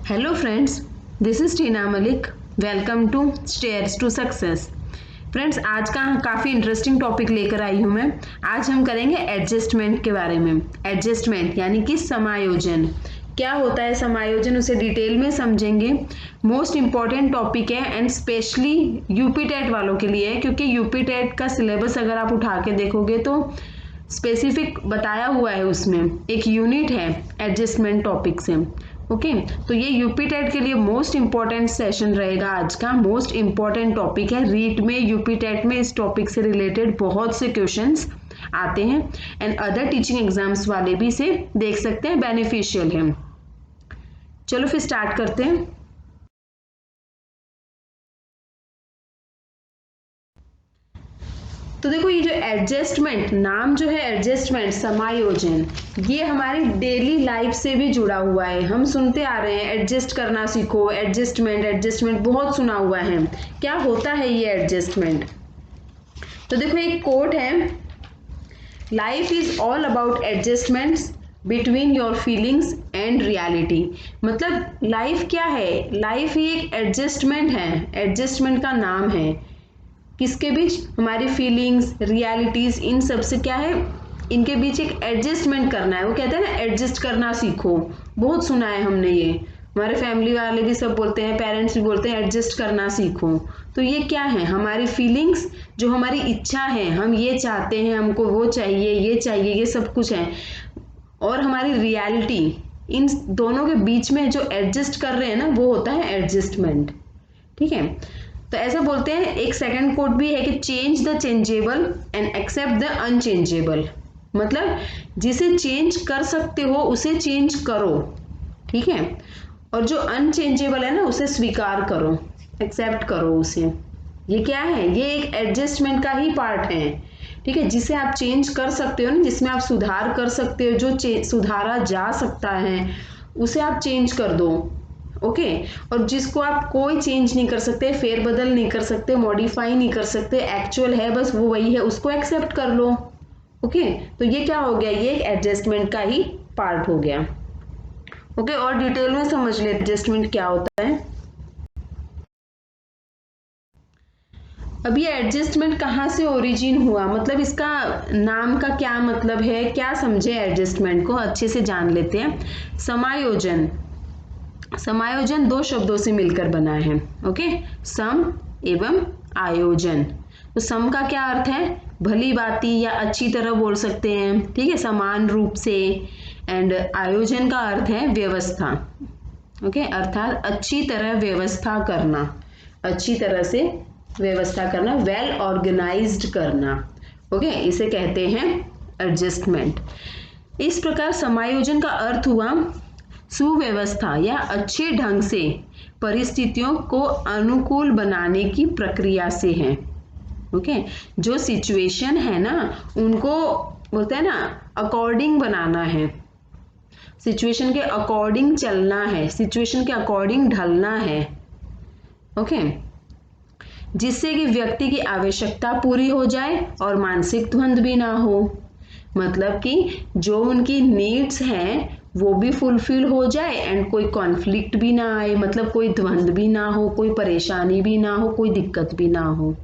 Hello friends, this is Tina Malik. Welcome to stairs to success. Friends, आज का काफ़ी interesting topic लेकर आई हूँ मैं। आज हम करेंगे एडजस्टमेंट के बारे में। एडजस्टमेंट यानी कि समायोजन। क्या होता है समायोजन, उसे डिटेल में समझेंगे। मोस्ट इम्पॉर्टेंट टॉपिक है एंड स्पेशली यूपी टेट वालों के लिए है, क्योंकि यूपी टेट का सिलेबस अगर आप उठा के देखोगे तो स्पेसिफिक बताया हुआ है, उसमें एक यूनिट है एडजस्टमेंट टॉपिक से। ओके, तो ये यूपी टेट के लिए मोस्ट इंपॉर्टेंट सेशन रहेगा आज का। मोस्ट इंपॉर्टेंट टॉपिक है। रीट में, यूपी टेट में इस टॉपिक से रिलेटेड बहुत से क्वेश्चंस आते हैं एंड अदर टीचिंग एग्जाम्स वाले भी इसे देख सकते हैं, बेनिफिशियल है। चलो फिर स्टार्ट करते हैं। तो देखो, ये जो एडजस्टमेंट, नाम जो है एडजस्टमेंट, समायोजन, ये हमारी डेली लाइफ से भी जुड़ा हुआ है। हम सुनते आ रहे हैं एडजस्ट करना सीखो, एडजस्टमेंट एडजस्टमेंट बहुत सुना हुआ है। क्या होता है ये एडजस्टमेंट? तो देखो, एक कोट है, life is all about adjustments between your feelings and reality. मतलब लाइफ क्या है? लाइफ ही एक एडजस्टमेंट है, एडजस्टमेंट का नाम है। किसके बीच? हमारी फीलिंग्स, रियलिटीज, इन सब से क्या है, इनके बीच एक एडजस्टमेंट करना है। वो कहते हैं ना, एडजस्ट करना सीखो। बहुत सुना है हमने ये, हमारे फैमिली वाले भी सब बोलते हैं, पेरेंट्स भी बोलते हैं एडजस्ट करना सीखो। तो ये क्या है? हमारी फीलिंग्स, जो हमारी इच्छा है, हम ये चाहते हैं, हमको वो चाहिए, ये चाहिए, ये सब कुछ है, और हमारी रियलिटी, इन दोनों के बीच में जो एडजस्ट कर रहे हैं ना, वो होता है एडजस्टमेंट। ठीक है, तो ऐसा बोलते हैं। एक सेकंड कोट भी है कि change the changeable and accept the unchangeable. मतलब जिसे चेंज कर सकते हो उसे चेंज करो, ठीक है, और जो अनचेंजेबल है ना, उसे स्वीकार करो, एक्सेप्ट करो उसे। ये क्या है? ये एक एडजस्टमेंट का ही पार्ट है, ठीक है। जिसे आप चेंज कर सकते हो ना, जिसमें आप सुधार कर सकते हो, जो सुधारा जा सकता है, उसे आप चेंज कर दो। ओके, और जिसको आप कोई चेंज नहीं कर सकते, फेरबदल नहीं कर सकते, मॉडिफाई नहीं कर सकते, एक्चुअल है बस वो वही है, उसको एक्सेप्ट कर लो। ओके, तो ये क्या हो गया? ये एक एडजस्टमेंट का ही पार्ट हो गया। ओके, और डिटेल में समझ ले एडजस्टमेंट क्या होता है। अब ये एडजस्टमेंट कहाँ से ओरिजिन हुआ, मतलब इसका नाम का क्या मतलब है, क्या समझे एडजस्टमेंट को, अच्छे से जान लेते हैं। समायोजन, समायोजन दो शब्दों से मिलकर बना है। ओके, सम एवं आयोजन। तो सम का क्या अर्थ है? भली बाती या अच्छी तरह बोल सकते हैं, ठीक है, समान रूप से। एंड आयोजन का अर्थ है व्यवस्था। ओके, अर्थात अच्छी तरह व्यवस्था करना, अच्छी तरह से व्यवस्था करना, वेल ऑर्गेनाइज्ड करना। ओके, इसे कहते हैं एडजस्टमेंट। इस प्रकार समायोजन का अर्थ हुआ सुव्यवस्था या अच्छे ढंग से परिस्थितियों को अनुकूल बनाने की प्रक्रिया से है। ओके, जो सिचुएशन है ना, उनको बोलते हैं ना अकॉर्डिंग बनाना है, सिचुएशन के अकॉर्डिंग चलना है, सिचुएशन के अकॉर्डिंग ढलना है। ओके, जिससे कि व्यक्ति की आवश्यकता पूरी हो जाए और मानसिक द्वंद्व भी ना हो। मतलब कि जो उनकी नीड्स हैं वो भी फुलफिल हो जाए एंड कोई कॉन्फ्लिक्ट भी ना आए, मतलब कोई द्वंद्व भी ना हो, कोई परेशानी भी ना हो, कोई दिक्कत भी ना हो।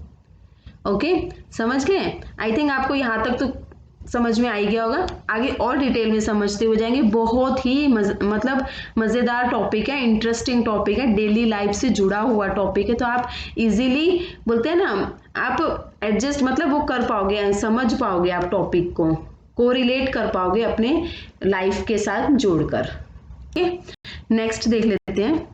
ओके, समझ गए? आई थिंक आपको यहाँ तक तो समझ में आ ही गया होगा। आगे और डिटेल में समझते हो जाएंगे। बहुत ही मतलब मज़ेदार टॉपिक है, इंटरेस्टिंग टॉपिक है, डेली लाइफ से जुड़ा हुआ टॉपिक है। तो आप इजीली, बोलते हैं ना, आप एडजस्ट मतलब वो कर पाओगे, समझ पाओगे, आप टॉपिक को कोरिलेट कर पाओगे अपने लाइफ के साथ जोड़कर। नेक्स्ट देख लेते हैं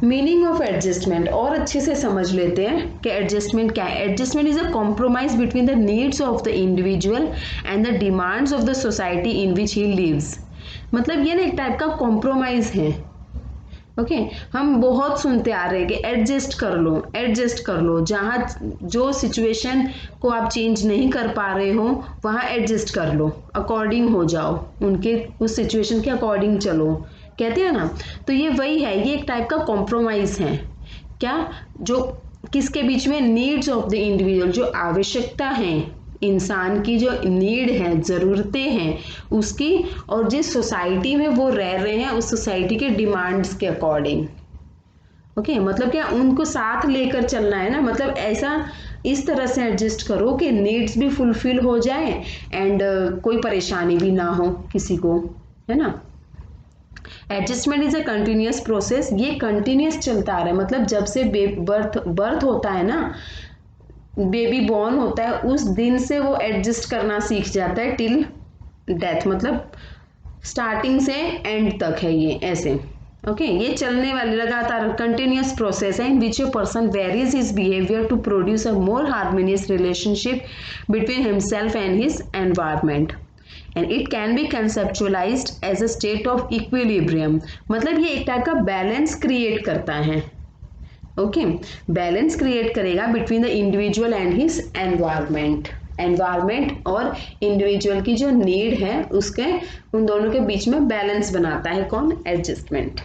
मीनिंग ऑफ एडजस्टमेंट, और अच्छे से समझ लेते हैं कि एडजस्टमेंट क्या है। Adjustment is a compromise between the needs of the individual and the demands of the society in which he lives. मतलब ये ना एक टाइप का कॉम्प्रोमाइज है। ओके, हम बहुत सुनते आ रहे हैं कि एडजस्ट कर लो, एडजस्ट कर लो। जहाँ जो सिचुएशन को आप चेंज नहीं कर पा रहे हो वहाँ एडजस्ट कर लो, अकॉर्डिंग हो जाओ, उनके उस सिचुएशन के अकॉर्डिंग चलो, कहते हैं ना। तो ये वही है, ये एक टाइप का कॉम्प्रोमाइज है। क्या? जो किसके बीच में? नीड्स ऑफ द इंडिविजुअल, जो आवश्यकता है इंसान की जो नीड है, ज़रूरतें हैं उसकी, और जिस सोसाइटी में वो रह रहे हैं उस सोसाइटी के डिमांड्स के अकॉर्डिंग। ओके, मतलब क्या उनको साथ लेकर चलना है ना, मतलब ऐसा इस तरह से एडजस्ट करो कि नीड्स भी फुलफिल हो जाए एंड कोई परेशानी भी ना हो किसी को, है ना। Adjustment is a continuous process, ये कंटिन्यूअस चलता आ रहा है, मतलब जब से बर्थ होता है ना, बेबी बॉर्न होता है उस दिन से वो एडजस्ट करना सीख जाता है टिल डेथ, मतलब स्टार्टिंग से एंड तक है ये ऐसे। ओके, ये चलने वाली लगातार कंटिन्यूअस प्रोसेस है in which a person varies his behaviour to produce a more harmonious relationship between himself and his environment, and it can be conceptualised as a state of equilibrium, मतलब ये एक type का balance create करता है। Okay, balance create करेगा between the individual and his environment, environment और individual की जो नीड है उसके, उन दोनों के बीच में बैलेंस बनाता है कौन, adjustment.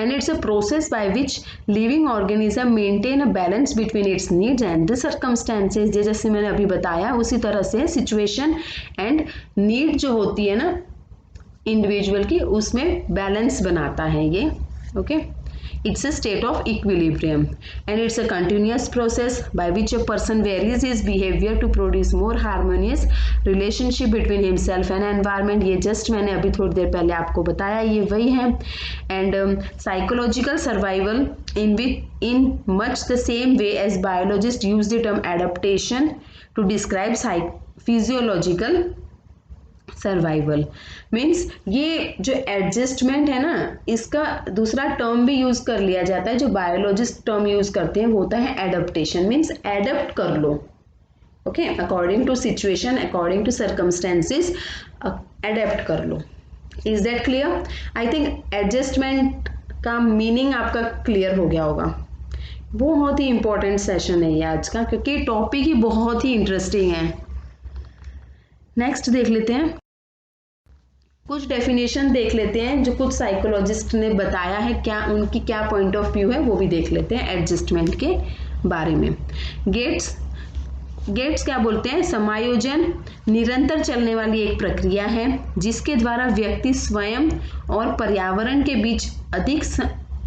And it's a process by which living organism maintain a balance between its needs and the circumstances, जैसे मैंने अभी बताया उसी तरह से सिचुएशन एंड नीड जो होती है ना इंडिविजुअल की, उसमें बैलेंस बनाता है ये। Okay, it's a state of equilibrium and it's a continuous process by which a person varies his behavior to produce more harmonious relationship between himself and environment, ये just मैंने अभी थोड़ी देर पहले आपको बताया, ये वही है। and psychological survival in much the same way as biologists use the term adaptation to describe physiological survival, means ये जो एडजस्टमेंट है ना, इसका दूसरा टर्म भी यूज कर लिया जाता है जो बायोलॉजिस्ट टर्म यूज करते हैं, होता है एडप्टेशन, मीन्स एडप्ट कर लो। Okay, according to situation, according to circumstances adapt कर लो। Is that clear? I think adjustment का मीनिंग आपका क्लियर हो गया होगा। बहुत ही इंपॉर्टेंट सेशन है ये आज का, क्योंकि टॉपिक ही बहुत ही इंटरेस्टिंग है। नेक्स्ट देख लेते हैं, कुछ डेफिनेशन देख लेते हैं जो कुछ साइकोलॉजिस्ट ने बताया है, क्या उनकी क्या पॉइंट ऑफ व्यू है वो भी देख लेते हैं एडजस्टमेंट के बारे में। गेट्स क्या बोलते हैं, समायोजन निरंतर चलने वाली एक प्रक्रिया है जिसके द्वारा व्यक्ति स्वयं और पर्यावरण के बीच अधिक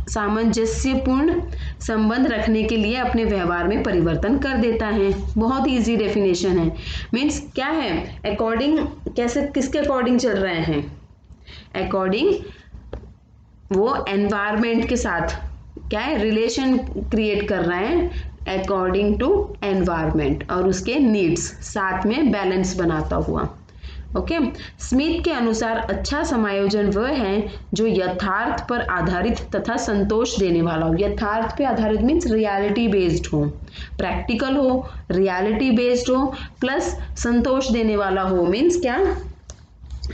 सामंजस्यपूर्ण संबंध रखने के लिए अपने व्यवहार में परिवर्तन कर देता है। बहुत इजी डेफिनेशन है, मीन्स क्या है, अकॉर्डिंग, कैसे, किसके अकॉर्डिंग चल रहे हैं, अकॉर्डिंग वो एनवायरमेंट के साथ क्या है, रिलेशन क्रिएट कर रहे हैं अकॉर्डिंग टू एनवायरमेंट और उसके नीड्स, साथ में बैलेंस बनाता हुआ। ओके, स्मिथ के अनुसार अच्छा समायोजन वह है जो यथार्थ पर आधारित तथा संतोष देने वाला हो। यथार्थ पे आधारित मीन्स रियलिटी बेस्ड हो, प्रैक्टिकल हो, रियलिटी बेस्ड हो, प्लस संतोष देने वाला हो, मीन्स क्या,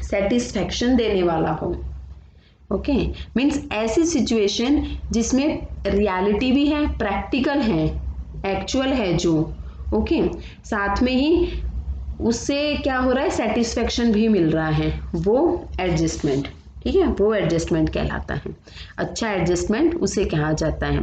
सेटिस्फैक्शन देने वाला हो। ओके, मीन्स ऐसी सिचुएशन जिसमें रियलिटी भी है, प्रैक्टिकल है, एक्चुअल है जो, ओके, साथ में ही उससे क्या हो रहा है, सेटिस्फेक्शन भी मिल रहा है, वो एडजस्टमेंट, ठीक है, वो एडजस्टमेंट कहलाता है। अच्छा एडजस्टमेंट उसे कहा जाता है।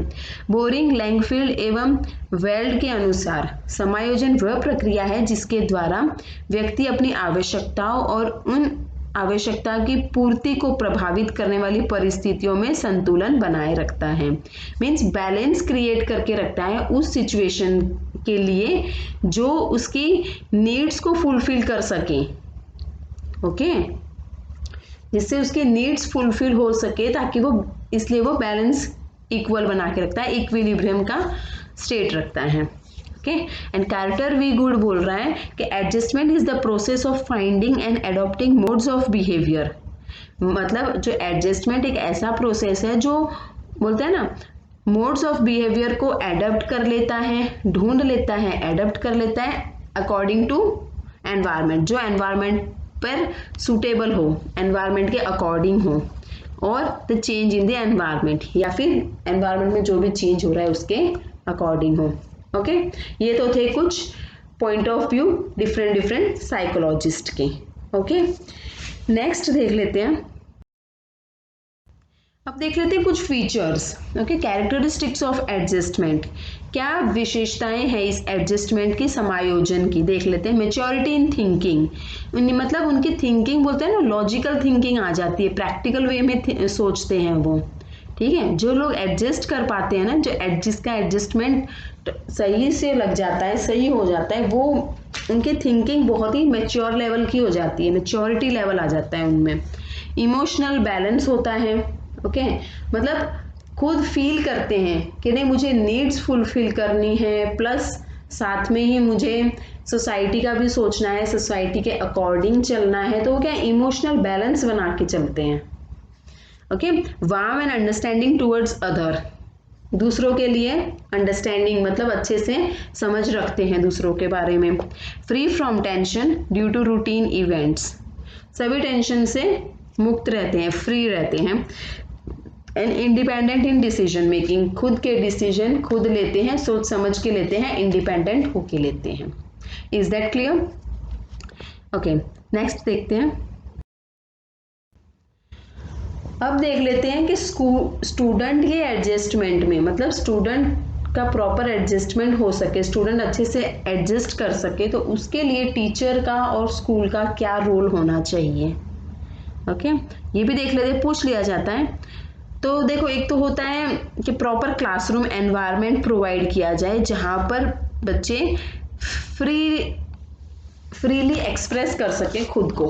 बोरिंग, लैंगफील्ड एवं वेल्ड के अनुसार समायोजन वह प्रक्रिया है जिसके द्वारा व्यक्ति अपनी आवश्यकताओं और उन आवश्यकता की पूर्ति को प्रभावित करने वाली परिस्थितियों में संतुलन बनाए रखता है, मीन्स बैलेंस क्रिएट करके रखता है उस सिचुएशन के लिए जो उसकी नीड्स को फुलफिल कर सके। ओके, जिससे उसके नीड्स फुलफिल हो सके, ताकि वो, इसलिए वो बैलेंस इक्वल बना के रखता है, इक्विलिब्रियम का स्टेट रखता है। Okay, and Carter V Good बोल रहा है कि adjustment is the process of finding and adopting modes of behaviour, मतलब जो एडजस्टमेंट एक ऐसा प्रोसेस है जो बोलते हैं ना, मोड्स ऑफ बिहेवियर को एडप्ट कर लेता है, ढूंढ लेता है, एडप्ट कर लेता है अकॉर्डिंग टू एनवायरनमेंट, जो एनवायरनमेंट पर सूटेबल हो, एनवायरनमेंट के अकॉर्डिंग हो, और the change in the environment, या फिर एनवायरनमेंट में जो भी चेंज हो रहा है उसके अकॉर्डिंग हो। ओके, ये तो थे कुछ point of view different psychologist के। ओके, नेक्स्ट देख लेते हैं। अब देख लेते हैं कुछ features. Okay, characteristics of adjustment, क्या विशेषताएं हैं इस एडजस्टमेंट की, समायोजन की, देख लेते हैं। मेच्योरिटी इन थिंकिंग, मतलब उनकी थिंकिंग बोलते हैं ना, लॉजिकल थिंकिंग आ जाती है, प्रैक्टिकल वे में सोचते हैं वो। ठीक है, जो लोग एडजस्ट कर पाते हैं ना, जो जिसका एडजस्टमेंट सही से लग जाता है, सही हो जाता है, वो उनकी थिंकिंग बहुत ही मेच्योर लेवल की हो जाती है, मेच्योरिटी लेवल आ जाता है उनमें। इमोशनल बैलेंस होता है। ओके, मतलब खुद फील करते हैं कि नहीं मुझे नीड्स फुलफिल करनी है, प्लस साथ में ही मुझे सोसाइटी का भी सोचना है, सोसाइटी के अकॉर्डिंग चलना है, तो वो क्या इमोशनल बैलेंस बना के चलते हैं। Okay, warm and understanding towards other, दूसरों के लिए अंडरस्टैंडिंग मतलब अच्छे से समझ रखते हैं दूसरों के बारे में। Free from tension due to routine events, सभी टेंशन से मुक्त रहते हैं, फ्री रहते हैं। And independent in decision making, खुद के डिसीजन खुद लेते हैं, सोच समझ के लेते हैं, इंडिपेंडेंट होके लेते हैं। Is that clear? Okay, next देखते हैं। अब देख लेते हैं कि स्टूडेंट के एडजस्टमेंट में, मतलब स्टूडेंट का प्रॉपर एडजस्टमेंट हो सके, स्टूडेंट अच्छे से एडजस्ट कर सके, तो उसके लिए टीचर का और स्कूल का क्या रोल होना चाहिए। ओके, ये भी देख लेते हैं, पूछ लिया जाता है। तो देखो, एक तो होता है कि प्रॉपर क्लासरूम एनवायरनमेंट प्रोवाइड किया जाए जहाँ पर बच्चे फ्रीली एक्सप्रेस कर सके खुद को।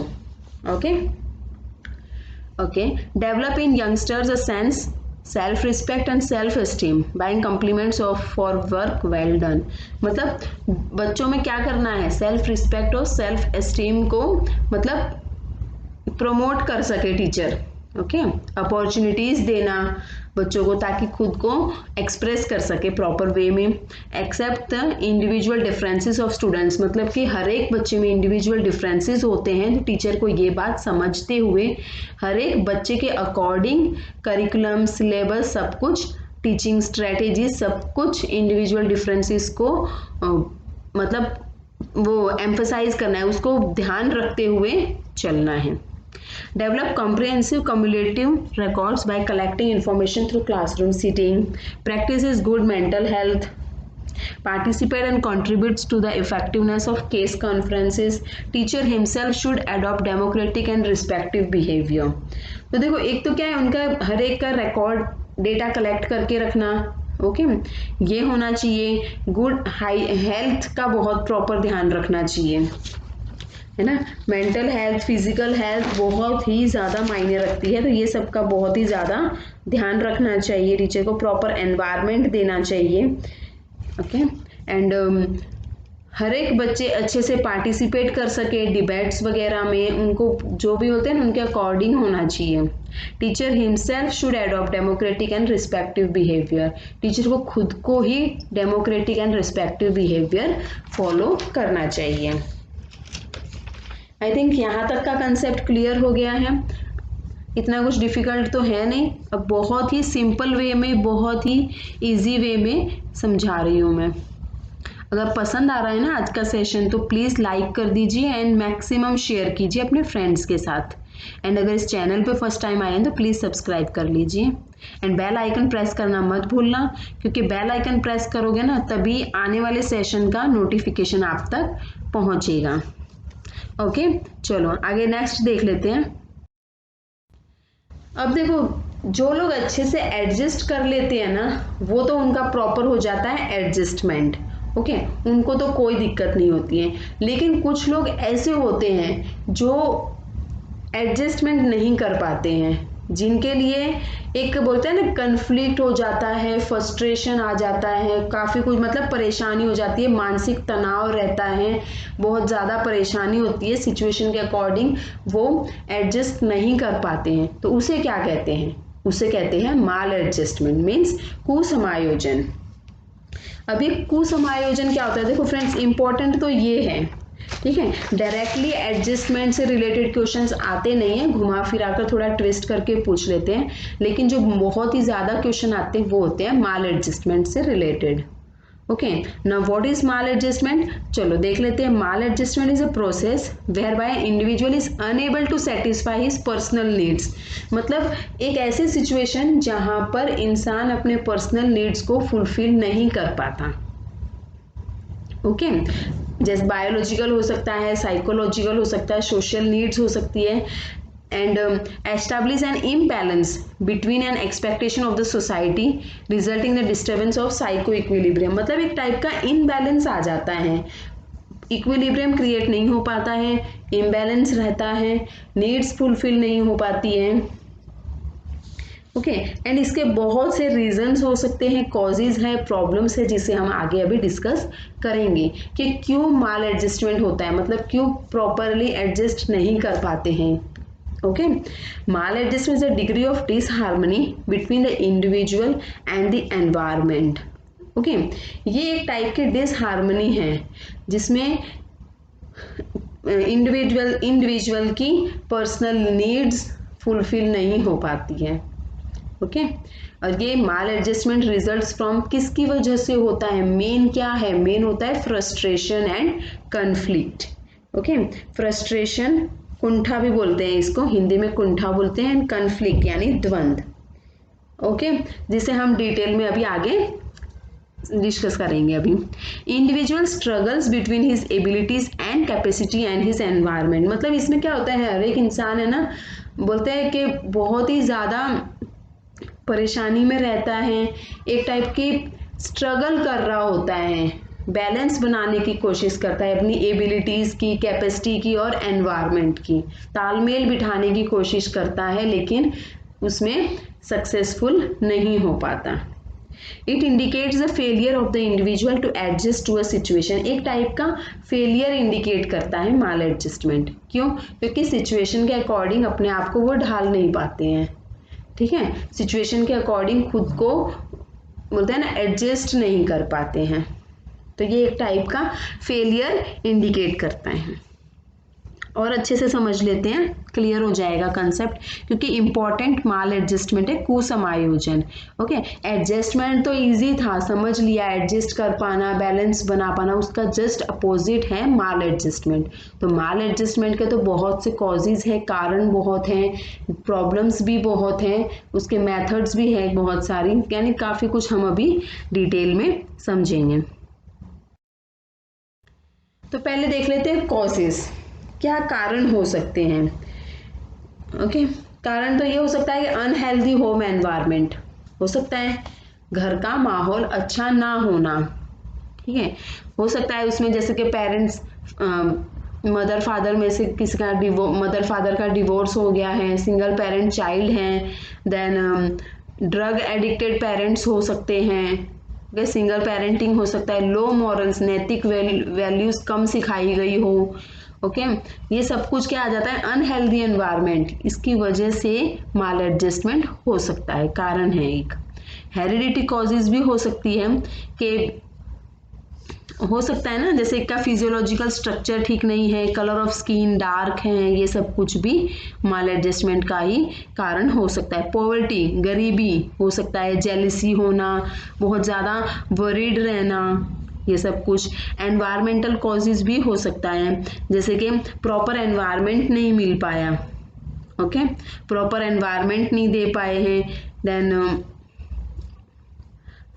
Okay, develop in youngsters a sense self respect and self esteem buying compliments of for work well done, मतलब बच्चों में क्या करना है, सेल्फ रिस्पेक्ट और सेल्फ एस्टीम को मतलब प्रमोट कर सके टीचर। ओके, अपॉर्चुनिटीज देना बच्चों को ताकि खुद को एक्सप्रेस कर सके प्रॉपर वे में। Accept the individual differences of students, मतलब कि हर एक बच्चे में इंडिविजुअल डिफरेंसेस होते हैं, तो टीचर को ये बात समझते हुए हर एक बच्चे के अकॉर्डिंग करिकुलम, सिलेबस, सब कुछ, टीचिंग स्ट्रेटेजी, सब कुछ इंडिविजुअल डिफरेंसेस को मतलब वो एम्फसाइज करना है, उसको ध्यान रखते हुए चलना है। Develop comprehensive cumulative records by collecting information through classroom sitting. Practices good mental health. Participate and contributes to the effectiveness of case conferences. Teacher himself should adopt democratic and respectful behavior. तो देखो, एक तो क्या है, उनका हर एक का record data collect करके रखना। ओके, ये होना चाहिए। गुड हाई हेल्थ का बहुत प्रॉपर ध्यान रखना चाहिए, है ना। मेंटल हेल्थ, फिजिकल हेल्थ बहुत ही ज़्यादा मायने रखती है, तो ये सब का बहुत ही ज़्यादा ध्यान रखना चाहिए। टीचर को प्रॉपर एनवायरनमेंट देना चाहिए। ओके, एंड हर एक बच्चे अच्छे से पार्टिसिपेट कर सके डिबेट्स वगैरह में, उनको जो भी होते हैं ना उनके अकॉर्डिंग होना चाहिए। Teacher himself should adopt democratic and respective behaviour, teacher को खुद को ही democratic and respective behaviour follow करना चाहिए। आई थिंक यहाँ तक का कंसेप्ट क्लियर हो गया है, इतना कुछ डिफिकल्ट तो है नहीं। अब बहुत ही सिंपल वे में, बहुत ही इजी वे में समझा रही हूँ मैं। अगर पसंद आ रहा है ना आज का सेशन, तो प्लीज़ लाइक कर दीजिए एंड मैक्सिमम शेयर कीजिए अपने फ्रेंड्स के साथ। एंड अगर इस चैनल पे फर्स्ट टाइम आए हैं तो प्लीज़ सब्सक्राइब कर लीजिए एंड बेल आइकन प्रेस करना मत भूलना, क्योंकि बेल आइकन प्रेस करोगे ना तभी आने वाले सेशन का नोटिफिकेशन आप तक पहुँचेगा। ओके, चलो आगे नेक्स्ट देख लेते हैं। अब देखो, जो लोग अच्छे से एडजस्ट कर लेते हैं ना, वो तो उनका प्रॉपर हो जाता है एडजस्टमेंट। ओके, उनको तो कोई दिक्कत नहीं होती है। लेकिन कुछ लोग ऐसे होते हैं जो एडजस्टमेंट नहीं कर पाते हैं, जिनके लिए एक बोलते हैं ना कन्फ्लिक्ट हो जाता है, फ्रस्ट्रेशन आ जाता है, काफ़ी कुछ मतलब परेशानी हो जाती है, मानसिक तनाव रहता है, बहुत ज़्यादा परेशानी होती है, सिचुएशन के अकॉर्डिंग वो एडजस्ट नहीं कर पाते हैं, तो उसे क्या कहते हैं? उसे कहते हैं माल एडजस्टमेंट, मीन्स कुसमायोजन। अभी कुसमायोजन क्या होता है? देखो फ्रेंड्स, इंपॉर्टेंट तो ये है, ठीक है, डायरेक्टली एडजस्टमेंट से रिलेटेड क्वेश्चंस आते नहीं हैं, घुमा फिरा कर थोड़ा ट्विस्ट करके पूछ लेते हैं, लेकिन जो बहुत ही ज़्यादा क्वेश्चन आते हैं वो होते हैं माल एडजस्टमेंट से related. Okay, now what is maladjustment? चलो देख लेते हैं। Maladjustment is a process whereby individual is unable to satisfy his personal needs. मतलब एक ऐसी सिचुएशन जहां पर इंसान अपने पर्सनल नीड्स को फुलफिल नहीं कर पाता। ओके, जैसे बायोलॉजिकल हो सकता है, साइकोलॉजिकल हो सकता है, सोशल नीड्स हो सकती है, and establish an imbalance between an expectation of the society resulting in the disturbance of psycho equilibrium। मतलब एक टाइप का imbalance आ जाता है, इक्विलिब्रियम क्रिएट नहीं हो पाता है, imbalance रहता है, नीड्स फुलफिल नहीं हो पाती है। ओके, एंड इसके बहुत से रीजंस हो सकते हैं, कॉजेज है, प्रॉब्लम्स है, जिसे हम आगे अभी डिस्कस करेंगे कि क्यों माल एडजस्टमेंट होता है, मतलब क्यों प्रॉपरली एडजस्ट नहीं कर पाते हैं। Okay, maladjustment is a degree of disharmony between the individual and the environment। Okay, ये एक टाइप की डिसहार्मनी है जिसमें इंडिविजुअल की पर्सनल नीड्स फुलफिल नहीं हो पाती है। ओके, और ये माल एडजस्टमेंट रिजल्ट्स फ्रॉम किसकी वजह से होता है? मेन क्या है? मेन होता है frustration and conflict. Okay, frustration, कुंठा भी बोलते हैं इसको, हिंदी में कुंठा बोलते हैं, एंड कन्फ्लिक्ट यानी द्वंद्व। ओके, जिसे हम डिटेल में अभी आगे डिस्कस करेंगे। अभी individual struggles between his abilities and capacity and his environment. मतलब इसमें क्या होता है, हर एक इंसान है ना, बोलते हैं कि बहुत ही ज़्यादा परेशानी में रहता है, एक टाइप की स्ट्रगल कर रहा होता है, बैलेंस बनाने की कोशिश करता है, अपनी एबिलिटीज़ की, कैपेसिटी की और एनवायरनमेंट की तालमेल बिठाने की कोशिश करता है, लेकिन उसमें सक्सेसफुल नहीं हो पाता। It indicates the failure of the individual to adjust to a situation. एक टाइप का फेलियर इंडिकेट करता है माल एडजस्टमेंट। क्यों? क्योंकि सिचुएशन के अकॉर्डिंग अपने आप को वो ढाल नहीं पाते हैं। ठीक है, सिचुएशन के अकॉर्डिंग खुद को बोलते हैं ना, एडजस्ट नहीं कर पाते हैं, तो ये एक टाइप का फेलियर इंडिकेट करता है। और अच्छे से समझ लेते हैं, क्लियर हो जाएगा कंसेप्ट, क्योंकि इंपॉर्टेंट माल एडजस्टमेंट है कुसमायोजन। ओके, एडजस्टमेंट तो इजी था, समझ लिया, एडजस्ट कर पाना, बैलेंस बना पाना, उसका जस्ट अपोजिट है माल एडजस्टमेंट। तो माल एडजस्टमेंट के तो बहुत से कॉजेज है, कारण बहुत हैं, प्रॉब्लम्स भी बहुत हैं, उसके मेथड्स भी हैं बहुत सारी, यानी काफ़ी कुछ हम अभी डिटेल में समझेंगे। तो पहले देख लेते हैं कॉजेस, क्या कारण हो सकते हैं। ओके, कारण तो ये हो सकता है कि अनहेल्दी होम एनवायरनमेंट हो सकता है, घर का माहौल अच्छा ना होना। ठीक है, हो सकता है उसमें जैसे कि पेरेंट्स, मदर फादर में से किसी का मदर फादर का डिवोर्स हो गया है, सिंगल पेरेंट चाइल्ड हैं, देन ड्रग एडिक्टेड पेरेंट्स हो सकते हैं, सिंगल पेरेंटिंग हो सकता है, लो मॉरल्स, नैतिक वैल्यूज कम सिखाई गई हो। ओके, ये सब कुछ क्या आ जाता है, अनहेल्दी एनवायरनमेंट, इसकी वजह से माल एडजस्टमेंट हो सकता है, कारण है एक। हेरिडिटी कॉजेज भी हो सकती है कि हो सकता है ना, जैसे एक का फिजियोलॉजिकल स्ट्रक्चर ठीक नहीं है, कलर ऑफ स्किन डार्क है, ये सब कुछ भी माल एडजस्टमेंट का ही कारण हो सकता है। पॉवर्टी, गरीबी हो सकता है, जेलिसी होना, बहुत ज़्यादा वरीड रहना, ये सब कुछ। एनवायरमेंटल कॉजेज भी हो सकता है, जैसे कि प्रॉपर एनवायरनमेंट नहीं मिल पाया। ओके, प्रॉपर एनवायरनमेंट नहीं दे पाए हैं, then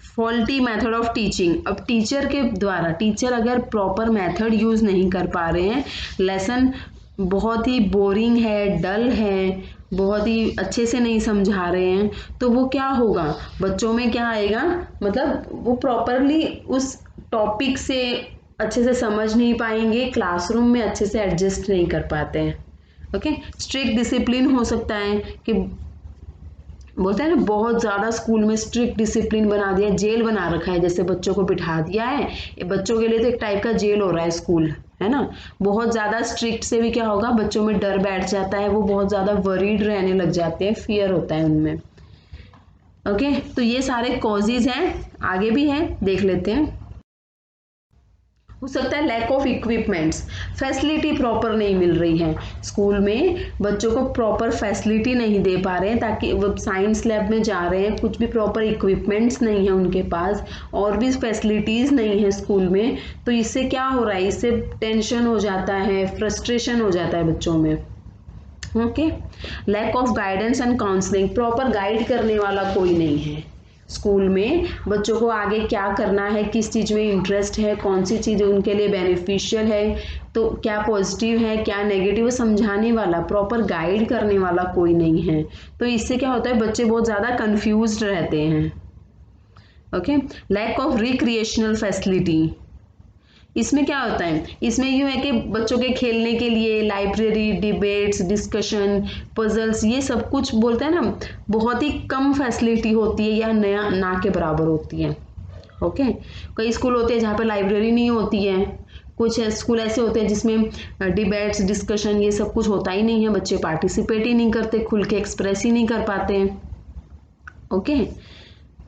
faulty method of teaching. अब टीचर के द्वारा, टीचर अगर प्रॉपर मेथड यूज़ नहीं कर पा रहे हैं, लेसन बहुत ही बोरिंग है, डल है, बहुत ही अच्छे से नहीं समझा रहे हैं, तो वो क्या होगा, बच्चों में क्या आएगा, मतलब वो प्रॉपरली उस टॉपिक से अच्छे से समझ नहीं पाएंगे, क्लासरूम में अच्छे से एडजस्ट नहीं कर पाते हैं। ओके, स्ट्रिक्ट डिसिप्लिन हो सकता है कि बोलते हैं ना, बहुत ज़्यादा स्कूल में स्ट्रिक्ट डिसिप्लिन बना दिया, जेल बना रखा है, जैसे बच्चों को बिठा दिया है, ये बच्चों के लिए तो एक टाइप का जेल हो रहा है स्कूल, है ना। बहुत ज़्यादा स्ट्रिक्ट से भी क्या होगा, बच्चों में डर बैठ जाता है, वो बहुत ज़्यादा वरीड रहने लग जाते हैं, फियर होता है उनमें। ओके, तो ये सारे कॉजेज हैं, आगे भी हैं, देख लेते हैं। हो सकता है lack of equipments, facility proper नहीं मिल रही है, स्कूल में बच्चों को प्रॉपर फैसिलिटी नहीं दे पा रहे हैं, ताकि वो साइंस लैब में जा रहे हैं, कुछ भी प्रॉपर इक्विपमेंट्स नहीं है उनके पास और भी फैसिलिटीज़ नहीं है स्कूल में, तो इससे क्या हो रहा है, इससे टेंशन हो जाता है, फ्रस्ट्रेशन हो जाता है बच्चों में। Okay, lack of guidance and counselling, proper guide करने वाला कोई नहीं है स्कूल में, बच्चों को आगे क्या करना है, किस चीज़ में इंटरेस्ट है, कौन सी चीज़ उनके लिए बेनिफिशियल है, तो क्या पॉजिटिव है क्या नेगेटिव, समझाने वाला प्रॉपर गाइड करने वाला कोई नहीं है, तो इससे क्या होता है बच्चे बहुत ज़्यादा कंफ्यूज्ड रहते हैं। Okay, lack of recreational facility, इसमें क्या होता है, इसमें यूँ है कि बच्चों के खेलने के लिए लाइब्रेरी, डिबेट्स, डिस्कशन, पजल्स, ये सब कुछ बोलते हैं ना, बहुत ही कम फैसिलिटी होती है या नया ना के बराबर होती है। ओके, कई स्कूल होते हैं जहाँ पे लाइब्रेरी नहीं होती है, कुछ स्कूल ऐसे होते हैं जिसमें डिबेट्स, डिस्कशन, ये सब कुछ होता ही नहीं है, बच्चे पार्टिसिपेट ही नहीं करते, खुल के एक्सप्रेस ही नहीं कर पाते हैं। ओके,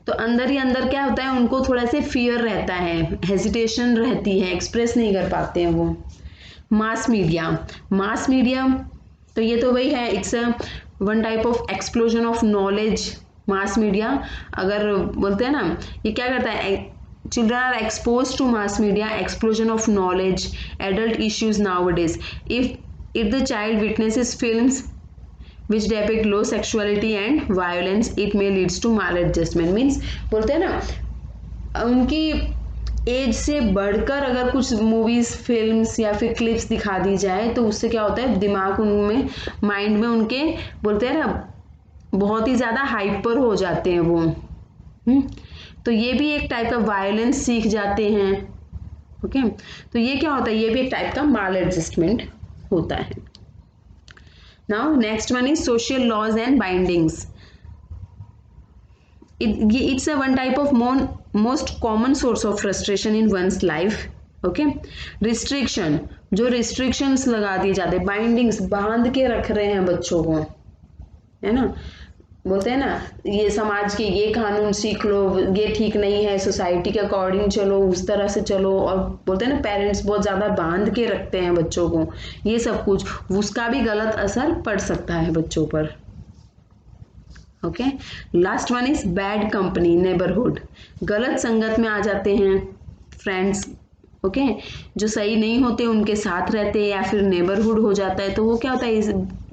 तो अंदर ही अंदर क्या होता है, उनको थोड़ा से फियर रहता है, हेजिटेशन रहती है, एक्सप्रेस नहीं कर पाते हैं वो। मास मीडिया, मास मीडिया तो ये तो वही है, it's one type of explosion of knowledge. Mass media अगर बोलते हैं ना, ये क्या करता है, children are expose to mass media, explosion of knowledge, adult issues nowadays, if the child witnesses films which depict low sexuality and violence, it may leads to maladjustment, means बोलते हैं ना, उनकी एज से बढ़कर अगर कुछ मूवीज, फिल्म्स या फिर क्लिप्स दिखा दी जाए तो उससे क्या होता है, दिमाग उनमें, माइंड में उनके बोलते हैं ना बहुत ही ज़्यादा हाइपर हो जाते हैं वो। तो ये भी एक टाइप का वायलेंस सीख जाते हैं। ओके, तो ये क्या होता है, ये भी एक टाइप का माल एडजस्टमेंट होता है। Now next one is social laws and bindings. It's a one type of most common source of frustration in one's life. Okay, restriction, जो restrictions लगा दिए जाते हैं, bindings बांध के रख रहे हैं बच्चों को, है ना, बोलते हैं ना ये समाज के ये कानून सीख लो, ये ठीक नहीं है, सोसाइटी के अकॉर्डिंग चलो, उस तरह से चलो, और बोलते हैं ना पेरेंट्स बहुत ज़्यादा बांध के रखते हैं बच्चों को, ये सब कुछ, उसका भी गलत असर पड़ सकता है बच्चों पर। Okay, last one is bad company, neighbourhood, गलत संगत में आ जाते हैं फ्रेंड्स, ओके, जो सही नहीं होते उनके साथ रहते हैं, या फिर नेबरहुड हो जाता है, तो वो क्या होता है, इस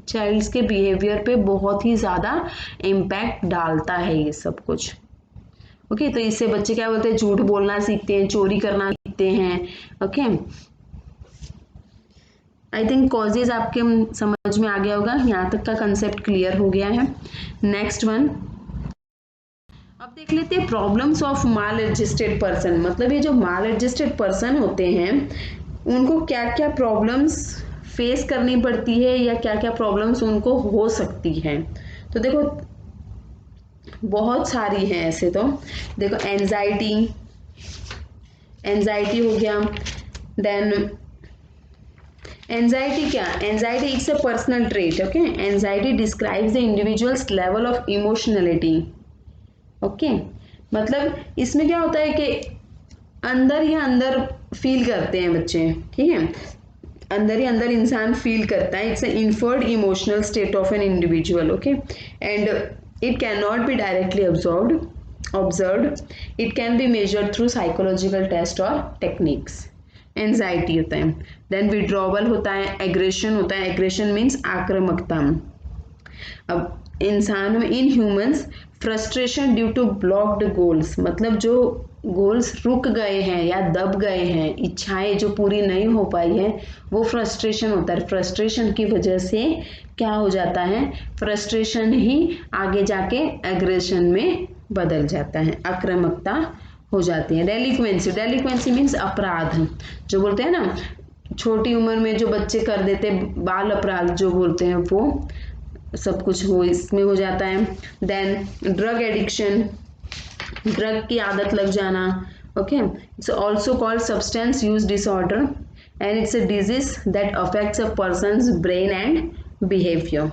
चाइल्ड्स के बिहेवियर पे बहुत ही ज़्यादा इम्पैक्ट डालता है ये सब कुछ। ओके, तो इससे बच्चे क्या बोलते हैं, झूठ बोलना सीखते हैं, चोरी करना सीखते हैं। ओके, आई थिंक कॉजेज आपके समझ में आ गया होगा, यहाँ तक का कंसेप्ट क्लियर हो गया है। नेक्स्ट वन, अब देख लेते हैं problems of mall adjusted person, मतलब ये जो माल एडजस्टेड पर्सन होते हैं उनको क्या क्या प्रॉब्लम्स फेस करनी पड़ती है, या क्या क्या प्रॉब्लम्स उनको हो सकती हैं। तो देखो बहुत सारी हैं ऐसे, तो देखो एंजाइटी हो गया, देन एंजाइटी क्या, anxiety it's a personal trait. Okay, anxiety describes the individual's level of emotionality. Okay, मतलब इसमें क्या होता है कि अंदर ही अंदर फील करते हैं बच्चे, ठीक है, अंदर ही अंदर इंसान फील करता है, it's an inferred emotional state of an individual. Okay, and it can not be directly observed, it can be measured through psychological test और टेक्निक्स। एंजाइटी होता है, देन विड्रॉवल होता है, एग्रेशन होता है, एग्रेशन मीन्स आक्रामकता। अब इंसान में, in humans, frustration due to blocked goals, मतलब जो गोल्स रुक गए हैं या दब गए हैं, इच्छाएं जो पूरी नहीं हो पाई है, वो फ्रस्ट्रेशन होता है। फ्रस्ट्रेशन की वजह से क्या हो जाता है, फ्रस्ट्रेशन ही आगे जाके एग्रेशन में बदल जाता है, आक्रामकता हो जाती है। डेलिक्वेंसी, डेलिक्वेंसी मीन्स अपराध, जो बोलते हैं ना छोटी उम्र में जो बच्चे कर देते, बाल अपराध जो बोलते हैं, वो सब कुछ हो इसमें हो जाता है। देन ड्रग एडिक्शन, ड्रग की आदत लग जाना। Okay, it's also called substance use disorder and it's a disease that affects a person's brain and behaviour.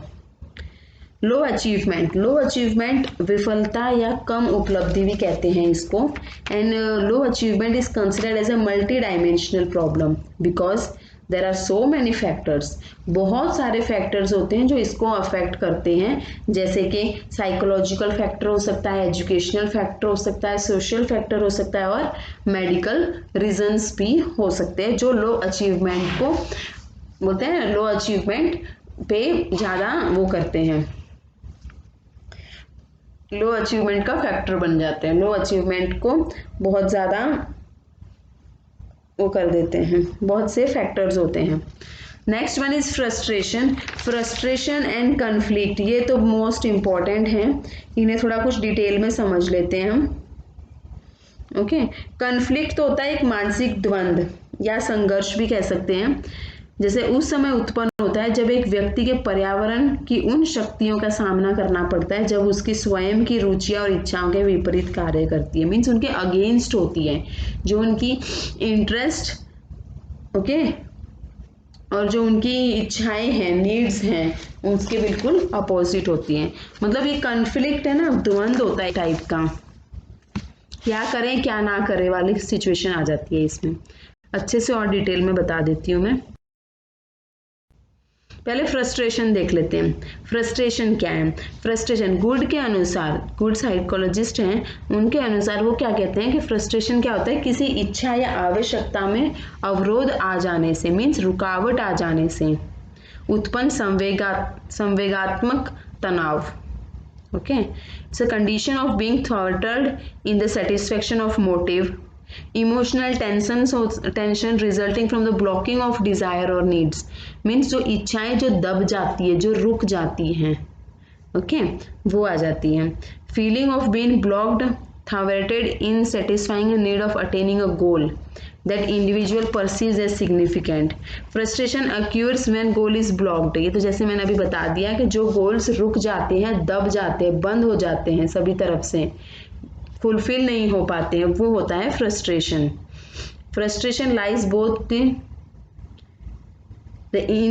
Low achievement विफलता या कम उपलब्धि भी कहते हैं इसको। And low achievement is considered as a multi dimensional problem because there are so many factors. बहुत सारे फैक्टर्स होते हैं जो इसको अफेक्ट करते हैं, जैसे कि साइकोलॉजिकल फैक्टर हो सकता है, एजुकेशनल फैक्टर हो सकता है, सोशल फैक्टर हो सकता है और मेडिकल रीजंस भी हो सकते हैं जो लो अचीवमेंट को बोलते हैं, लो अचीवमेंट पे ज़्यादा वो करते हैं, लो अचीवमेंट का फैक्टर बन जाते हैं, लो अचीवमेंट को बहुत ज़्यादा वो कर देते हैं, बहुत से फैक्टर्स होते हैं। Next one is frustration and conflict. ये तो मोस्ट इम्पॉर्टेंट है, इन्हें थोड़ा कुछ डिटेल में समझ लेते हैं हम। ओके, कन्फ्लिक्ट तो होता है एक मानसिक द्वंद्व या संघर्ष भी कह सकते हैं, जैसे उस समय उत्पन्न होता है जब एक व्यक्ति के पर्यावरण की उन शक्तियों का सामना करना पड़ता है जब उसकी स्वयं की रुचियां और इच्छाओं के विपरीत कार्य करती है, मीन्स उनके अगेंस्ट होती है, जो उनकी इंटरेस्ट ओके और जो उनकी इच्छाएं हैं, नीड्स हैं, उसके बिल्कुल अपोजिट होती हैं। मतलब ये कन्फ्लिक्ट है ना, द्वंद्व होता है टाइप का, क्या करें क्या ना करें वाली सिचुएशन आ जाती है इसमें। अच्छे से और डिटेल में बता देती हूँ मैं। पहले फ्रस्ट्रेशन देख लेते हैं। फ्रस्ट्रेशन क्या है? फ्रस्ट्रेशन गुड के अनुसार, गुड साइकोलॉजिस्ट हैं, उनके अनुसार वो क्या कहते हैं कि फ्रस्ट्रेशन क्या होता है, किसी इच्छा या आवश्यकता में अवरोध आ जाने से, मीन्स रुकावट आ जाने से उत्पन्न संवेगात्मक तनाव। Okay, it's a condition of being thwarted in the satisfaction of motive, emotional tension resulting from the blocking of desire और नीड्स, मीन्स जो इच्छाएं जो दब जाती है, जो रुक जाती हैं, ओके, वो आ जाती हैं। Feeling of being blocked, thwarted in satisfying a need of attaining a goal that individual perceives as significant. Frustration occurs when goal is blocked. ये तो जैसे मैंने अभी बता दिया कि जो गोल्स रुक जाते हैं, दब जाते हैं, बंद हो जाते हैं, सभी तरफ से फुलफिल नहीं हो पाते हैं, वो होता है frustration. Frustration lies both in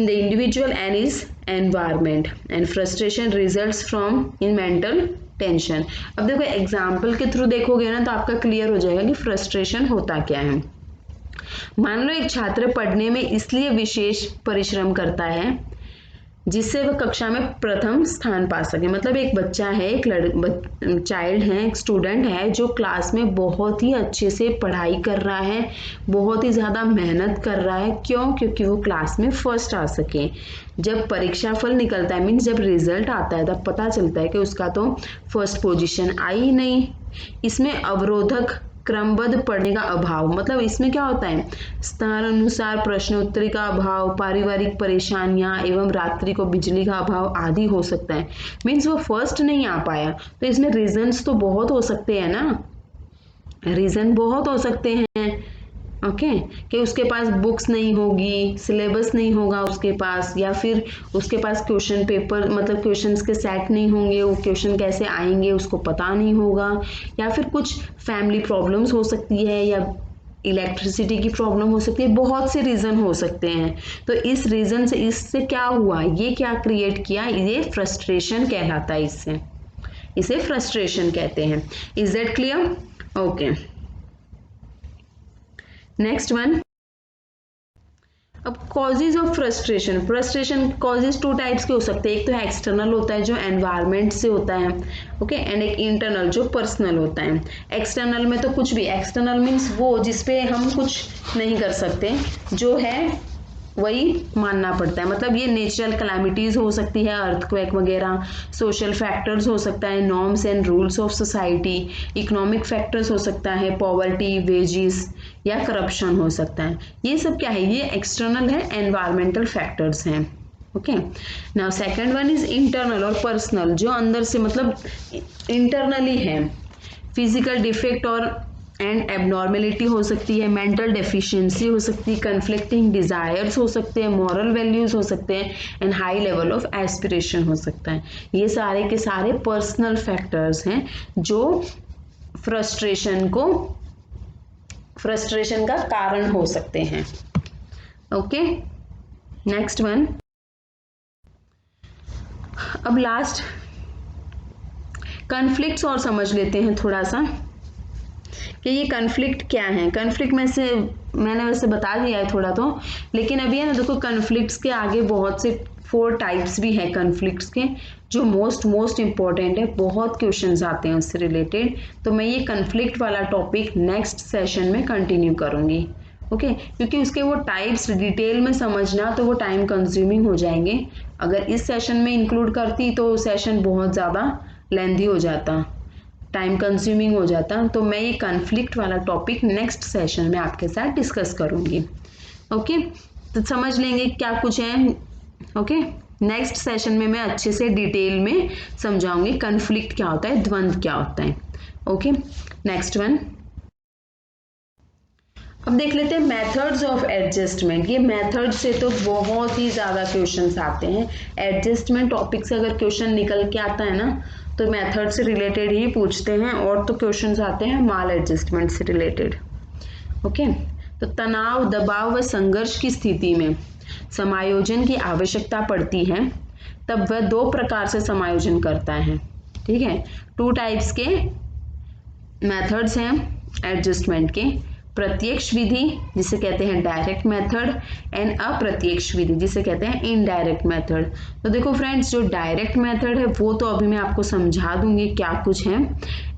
the individual and his environment, and frustration results from in mental tension. अब देखो एग्जाम्पल के थ्रू देखोगे ना तो आपका क्लियर हो जाएगा कि फ्रस्ट्रेशन होता क्या है। मान लो एक छात्र पढ़ने में इसलिए विशेष परिश्रम करता है जिससे वह कक्षा में प्रथम स्थान पा सके। मतलब एक बच्चा है, एक चाइल्ड है, एक स्टूडेंट है जो क्लास में बहुत ही अच्छे से पढ़ाई कर रहा है, बहुत ही ज़्यादा मेहनत कर रहा है। क्यों? क्योंकि वो क्लास में फर्स्ट आ सके। जब परीक्षा फल निकलता है, मीन्स जब रिजल्ट आता है, तब पता चलता है कि उसका तो फर्स्ट पोजीशन आई ही नहीं। इसमें अवरोधक क्रमबद्ध पढ़ने का अभाव, मतलब इसमें क्या होता है, स्तर अनुसार प्रश्नोत्तरी का अभाव, पारिवारिक परेशानियां एवं रात्रि को बिजली का अभाव आदि हो सकता है। मीन्स वो फर्स्ट नहीं आ पाया, तो इसमें रीजंस तो बहुत हो सकते हैं ना, रीजन बहुत हो सकते हैं। ओके, कि उसके पास बुक्स नहीं होगी, सिलेबस नहीं होगा उसके पास, या फिर उसके पास क्वेश्चन पेपर, मतलब क्वेश्चंस के सेट नहीं होंगे, वो क्वेश्चन कैसे आएंगे उसको पता नहीं होगा, या फिर कुछ फैमिली प्रॉब्लम्स हो सकती है, या इलेक्ट्रिसिटी की प्रॉब्लम हो सकती है, बहुत से रीज़न हो सकते हैं। तो इस रीज़न से, इससे क्या हुआ, ये क्या क्रिएट किया, ये फ्रस्ट्रेशन कहलाता है, इसे फ्रस्ट्रेशन कहते हैं। Is that clear? Okay, next one. अब causes of frustration. Frustration causes two types के हो सकते हैं, एक तो है एक्सटर्नल होता है जो एनवायरनमेंट से होता है, ओके, एंड एक इंटरनल जो पर्सनल होता है। एक्सटर्नल में तो कुछ भी, एक्सटर्नल मीन्स वो जिसपे हम कुछ नहीं कर सकते, जो है वही मानना पड़ता है। मतलब ये नेचुरल कैलामिटीज हो सकती है, अर्थक्वेक वगैरह, सोशल फैक्टर्स हो सकता है, norms and rules of society, economic factors हो सकता है, पॉवर्टी, वेजिस या करप्शन हो सकता है। ये सब क्या है, ये एक्सटर्नल है, एनवायरमेंटल फैक्टर्स हैं। Okay, now second one is internal और पर्सनल, जो अंदर से मतलब इंटरनली है। फिजिकल डिफेक्ट और एंड एबनॉर्मेलिटी हो सकती है, मेंटल डेफिशिएंसी हो सकती है, कन्फ्लिक्टिंग डिजायर्स हो सकते हैं, मॉरल वैल्यूज हो सकते हैं, and high level of aspiration हो सकता है। ये सारे के सारे पर्सनल फैक्टर्स हैं जो फ्रस्ट्रेशन का कारण हो सकते हैं। Okay, next one. अब लास्ट कन्फ्लिक्ट्स और समझ लेते हैं थोड़ा सा कि ये कन्फ्लिक्ट क्या है। कन्फ्लिक्ट में से मैंने वैसे बता दिया है थोड़ा तो, लेकिन अभी है ना देखो कन्फ्लिक्ट्स के आगे बहुत से 4 टाइप्स भी है कन्फ्लिक्ट्स के, जो मोस्ट इंपॉर्टेंट है, बहुत क्वेश्चंस आते हैं उससे रिलेटेड। तो मैं ये कन्फ्लिक्ट वाला टॉपिक नेक्स्ट सेशन में कंटिन्यू करूंगी, ओके क्योंकि उसके वो टाइप्स डिटेल में समझना तो वो टाइम कंज्यूमिंग हो जाएंगे। अगर इस सेशन में इंक्लूड करती तो सेशन बहुत ज़्यादा लेंथी हो जाता, टाइम कंज्यूमिंग हो जाता। तो मैं ये कन्फ्लिक्ट वाला टॉपिक नेक्स्ट सेशन में आपके साथ डिस्कस करूंगी, ओके तो समझ लेंगे क्या कुछ है। ओके नेक्स्ट सेशन में मैं अच्छे से डिटेल में समझाऊंगी कन्फ्लिक्ट क्या होता है, द्वंद्व क्या होता है। ओके नेक्स्ट वन, अब देख लेते हैं मेथड्स ऑफ एडजस्टमेंट। ये मेथड से तो बहुत ही ज़्यादा क्वेश्चंस आते हैं। एडजस्टमेंट टॉपिक से अगर क्वेश्चन निकल के आता है ना तो मेथड से रिलेटेड ही पूछते हैं, और तो क्वेश्चंस आते हैं माल एडजस्टमेंट से रिलेटेड। ओके तो तनाव, दबाव व संघर्ष की स्थिति में समायोजन की आवश्यकता पड़ती है, तब वह 2 प्रकार से समायोजन करता है। ठीक है, 2 टाइप्स के मेथड्स हैं एडजस्टमेंट के, प्रत्यक्ष विधि जिसे कहते हैं डायरेक्ट मेथड एंड अप्रत्यक्ष विधि जिसे कहते हैं इनडायरेक्ट मेथड। तो देखो फ्रेंड्स, जो डायरेक्ट मेथड है वो तो अभी मैं आपको समझा दूंगी क्या कुछ है,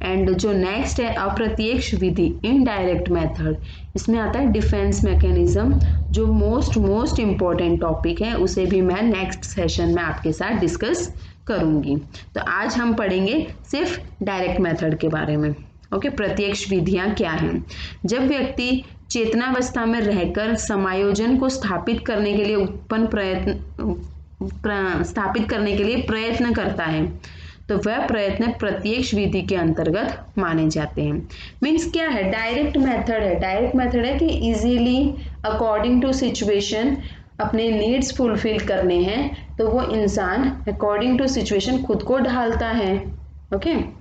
एंड जो नेक्स्ट है अप्रत्यक्ष विधि इनडायरेक्ट मेथड, इसमें आता है डिफेंस मैकेनिज्म, जो मोस्ट इंपॉर्टेंट टॉपिक है, उसे भी मैं नेक्स्ट सेशन में आपके साथ डिस्कस करूंगी। तो आज हम पढ़ेंगे सिर्फ डायरेक्ट मेथड के बारे में। ओके प्रत्यक्ष विधियां क्या हैं। जब व्यक्ति चेतनावस्था में रहकर समायोजन को स्थापित करने के लिए प्रयत्न करता है तो वह प्रयत्न प्रत्यक्ष विधि के अंतर्गत माने जाते हैं। मीन्स क्या है, डायरेक्ट मेथड है। डायरेक्ट मेथड है कि इजीली अकॉर्डिंग टू सिचुएशन अपने नीड्स फुलफिल करने हैं तो वो इंसान अकॉर्डिंग टू सिचुएशन खुद को ढालता है, ओके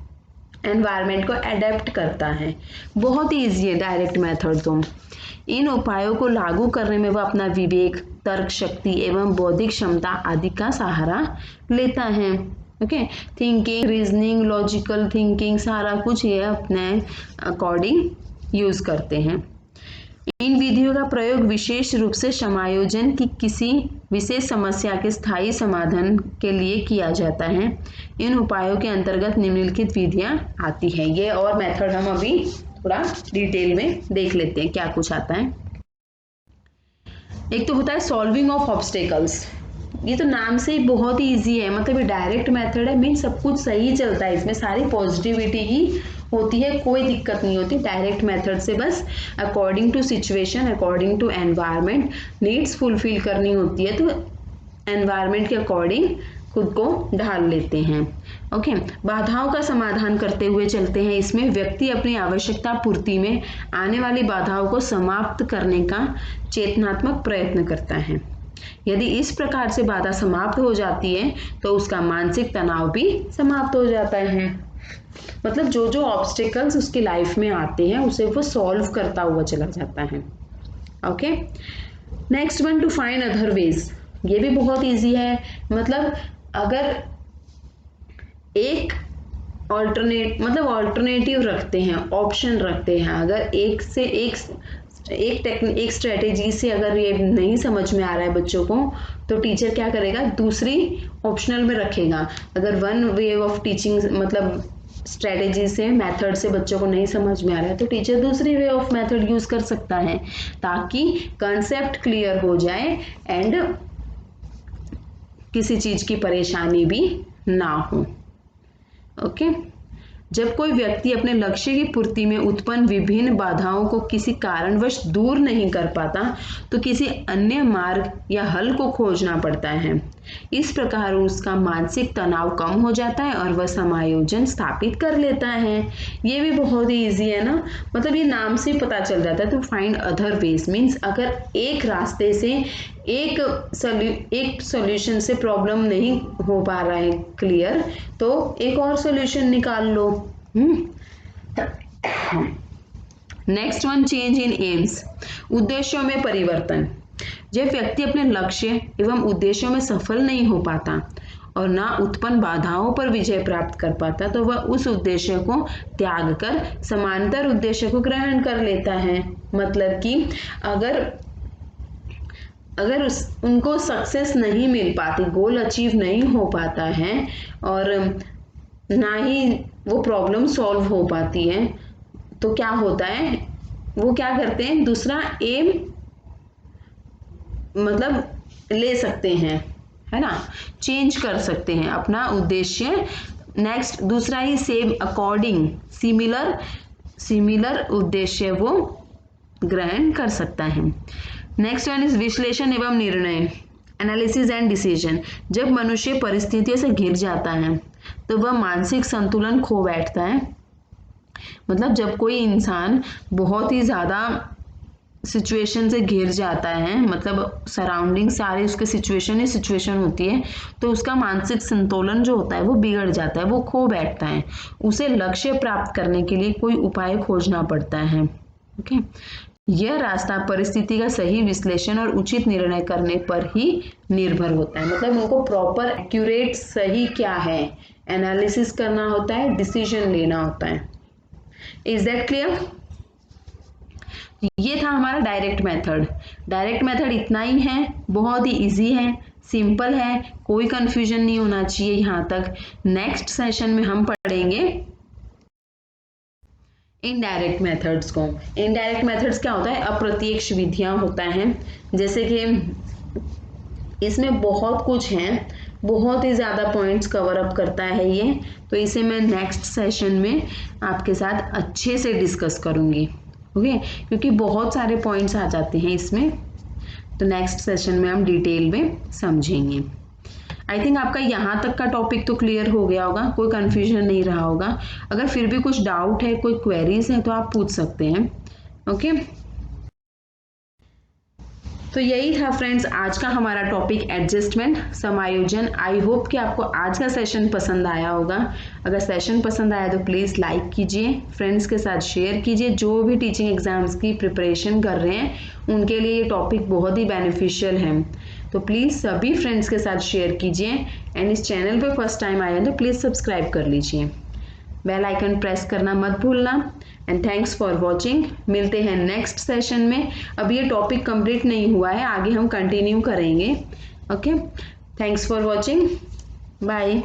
एनवायरनमेंट को अडेप्ट करता है। बहुत ही ईजी है डायरेक्ट मेथड। तो इन उपायों को लागू करने में वह अपना विवेक, तर्क शक्ति एवं बौद्धिक क्षमता आदि का सहारा लेता है। Okay thinking, reasoning, logical thinking, सारा कुछ ये अपने अकॉर्डिंग यूज करते हैं। इन विधियों का प्रयोग विशेष रूप से समायोजन की किसी विशेष समस्या के स्थायी समाधान के लिए किया जाता है। इन उपायों के अंतर्गत निम्नलिखित विधियां आती हैं। ये और मेथड हम अभी थोड़ा डिटेल में देख लेते हैं क्या कुछ आता है। एक तो होता है सॉल्विंग ऑफ ऑब्स्टेकल्स। ये तो नाम से ही बहुत ही इजी है, मतलब ये डायरेक्ट मेथड है, मीन सब कुछ सही चलता है, इसमें सारी पॉजिटिविटी ही होती है, कोई दिक्कत नहीं होती। डायरेक्ट मेथड से बस according to situation, according to environment needs fulfil करनी होती है, तो एनवायरनमेंट के अकॉर्डिंग खुद को ढाल लेते हैं। ओके बाधाओं का समाधान करते हुए चलते हैं। इसमें व्यक्ति अपनी आवश्यकता पूर्ति में आने वाली बाधाओं को समाप्त करने का चेतनात्मक प्रयत्न करता है। यदि इस प्रकार से बाधा समाप्त हो जाती है तो उसका मानसिक तनाव भी समाप्त हो जाता है। मतलब जो जो ऑब्स्टिकल्स उसकी लाइफ में आते हैं उसे वो सॉल्व करता हुआ चला जाता है। Okay next one, to find other ways. ये भी बहुत इजी है, मतलब अगर एक ऑल्टरनेटिव रखते हैं, ऑप्शन रखते हैं, अगर एक स्ट्रेटेजी से अगर ये नहीं समझ में आ रहा है बच्चों को तो टीचर क्या करेगा, दूसरी ऑप्शनल में रखेगा। अगर वन वे ऑफ टीचिंग मतलब स्ट्रेटेजी से, मेथड से बच्चों को नहीं समझ में आ रहा है तो टीचर दूसरी वे ऑफ मेथड यूज कर सकता है ताकि कंसेप्ट क्लियर हो जाए एंड किसी चीज की परेशानी भी ना हो। ओके जब कोई व्यक्ति अपने लक्ष्य की पूर्ति में उत्पन्न विभिन्न बाधाओं को किसी कारणवश दूर नहीं कर पाता तो किसी अन्य मार्ग या हल को खोजना पड़ता है। इस प्रकार उसका मानसिक तनाव कम हो जाता है और वह समायोजन स्थापित कर लेता है। ये भी बहुत ही इजी है ना, मतलब ये नाम से ही पता चल जाता है। तो फाइंड अदर वेज मीन्स अगर एक रास्ते से एक सॉल्यूशन से प्रॉब्लम नहीं हो पा रहा है क्लियर, तो एक और सॉल्यूशन निकाल लो। Next one, change in aims, उद्देश्यों में परिवर्तन। जब व्यक्ति अपने लक्ष्य एवं उद्देश्यों में सफल नहीं हो पाता और ना उत्पन्न बाधाओं पर विजय प्राप्त कर पाता तो वह उस उद्देश्य को त्याग कर समांतर उद्देश्य को ग्रहण कर लेता है। मतलब कि अगर उनको सक्सेस नहीं मिल पाती, गोल अचीव नहीं हो पाता है और ना ही वो प्रॉब्लम सॉल्व हो पाती है, तो क्या होता है, वो क्या करते हैं, दूसरा एम मतलब ले सकते हैं, है ना, चेंज कर सकते हैं अपना उद्देश्य। नेक्स्ट दूसरा ही सेम अकॉर्डिंग सिमिलर उद्देश्य वो ग्रहण कर सकता है। नेक्स्ट वन इज विश्लेषण एवं निर्णय, एनालिसिस एंड डिसीजन। जब मनुष्य परिस्थितियों से घिर जाता है तो वह मानसिक संतुलन खो बैठता है। मतलब जब कोई इंसान बहुत ही ज्यादा सिचुएशन से घिर जाता है, मतलब सराउंडिंग सारे उसके सिचुएशन होती है, तो उसका मानसिक संतुलन जो होता है वो बिगड़ जाता है, वो खो बैठता है। उसे लक्ष्य प्राप्त करने के लिए कोई उपाय खोजना पड़ता है। ओके, यह रास्ता परिस्थिति का सही विश्लेषण और उचित निर्णय करने पर ही निर्भर होता है। मतलब उनको प्रॉपर एक्यूरेट सही क्या है एनालिसिस करना होता है, डिसीजन लेना होता है। Is that clear? ये था हमारा डायरेक्ट मेथड। डायरेक्ट मेथड इतना ही है, बहुत ही इजी है, सिंपल है, कोई कंफ्यूजन नहीं होना चाहिए यहाँ तक। नेक्स्ट सेशन में हम पढ़ेंगे इनडायरेक्ट मेथड्स को। इनडायरेक्ट मेथड्स क्या होता है, अप्रत्यक्ष विधियां होता है, जैसे कि इसमें बहुत कुछ है, बहुत ही ज़्यादा पॉइंट्स कवर अप करता है ये, तो इसे मैं नेक्स्ट सेशन में आपके साथ अच्छे से डिस्कस करूँगी। ओके, क्योंकि बहुत सारे पॉइंट्स आ जाते हैं इसमें, तो नेक्स्ट सेशन में हम डिटेल में समझेंगे। आई थिंक आपका यहाँ तक का टॉपिक तो क्लियर हो गया होगा, कोई कंफ्यूजन नहीं रहा होगा। अगर फिर भी कुछ डाउट है, कोई क्वेरीज है तो आप पूछ सकते हैं। ओके, तो यही था फ्रेंड्स आज का हमारा टॉपिक, एडजस्टमेंट, समायोजन। आई होप कि आपको आज का सेशन पसंद आया होगा। अगर सेशन पसंद आया तो प्लीज़ लाइक कीजिए, फ्रेंड्स के साथ शेयर कीजिए। जो भी टीचिंग एग्जाम्स की प्रिपरेशन कर रहे हैं उनके लिए ये टॉपिक बहुत ही बेनिफिशियल है, तो प्लीज़ सभी फ्रेंड्स के साथ शेयर कीजिए। एंड इस चैनल पे फर्स्ट टाइम आए हैं तो प्लीज़ सब्सक्राइब कर लीजिए, बेल आइकन प्रेस करना मत भूलना। And thanks for watching. मिलते हैं नेक्स्ट सेशन में। अब ये टॉपिक कंप्लीट नहीं हुआ है, आगे हम कंटिन्यू करेंगे। Okay, thanks for watching, bye.